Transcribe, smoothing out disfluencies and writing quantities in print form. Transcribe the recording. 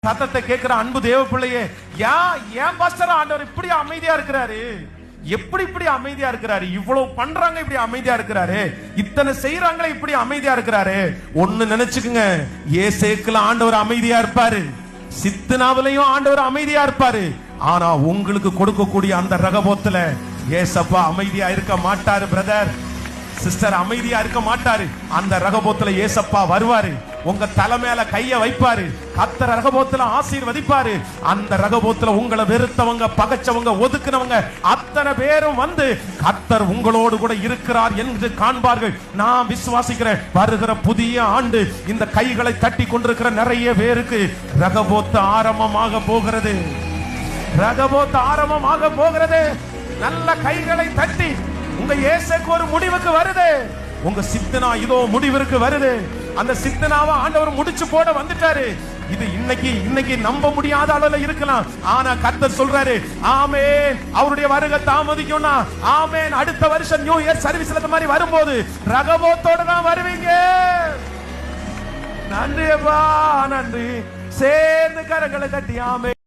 சத்தத்தை கேட்கிற அன்பு தேவ பிள்ளையே, ஏன் பாஸ்டர் ஆண்டவர் இப்படி அமைதியா இருக்கிறாரு? எப்படி இப்படி அமைதியா இருக்கிறாரு? இவ்வளவு பண்றாங்க, இப்படி அமைதியா இருக்கிறாரு, இத்தனை செய்யறாங்களே, இப்படி அமைதியா இருக்கிறாரு. ஒண்ணு நினைச்சுக்குங்க, ஏசேக்குல ஆண்டவர் அமைதியா இருப்பாரு, சித்தனாவிலையும் ஆண்டவர் அமைதியா இருப்பாரு. ஆனா உங்களுக்கு கொடுக்கக்கூடிய அந்த ரகபோத்துல ஏசப்பா அமைதியா இருக்க மாட்டாரு. பிரதர் சிஸ்டர், அமைதியா இருக்க மாட்டாரு. அந்த ரகபோத்துல ஏசப்பா வருவாரு, உங்க தலை மேல கைய வைப்பாரு, கர்த்தர் ரகபோத்துல ஆசீர்வதிப்பாரு. அந்த ரகபோத்துல உங்களை வெறுத்தவங்க, பகைச்சவங்க, ஒதுக்குனவங்க அத்தனை பேரும் வந்து கர்த்தர் உங்களோடு கூட இருக்கிறார் என்று காண்பார்கள். நான் விசுவாசிக்கிறேன், வருகிற புதிய ஆண்டு இந்த கைகளை தட்டி கொண்டிருக்கிற நிறைய பேருக்கு ரகபோத்து ஆரம்பமாக போகிறது. ரகபோத்து ஆரம்பமாக போகிறது. நல்ல கைகளை தட்டி உங்க இயேசுக்கு ஒரு முடிவுக்கு வருது. உங்க சித்தனா இதோ முடிவிற்கு வருது. அந்த சித்தனாவை ஆண்டவர் முடிச்சு போட வந்துட்டாரு. இது இன்னைக்கு நம்ப முடியாத அளவுல இருக்கலாம். ஆனா கர்த்தர் சொல்றாரு, ஆமென், அவருடைய வருகை தாமதிக்கும்னா ஆமென், அடுத்த வருஷம் நியூ இயர் சர்வீஸ்ல இந்த மாதிரி வரும்போது ரகபோத்தோட தான் வருவீங்க. நன்றி அப்பா, நன்றி. சேர்ந்து கரங்களை தட்டி ஆமென்.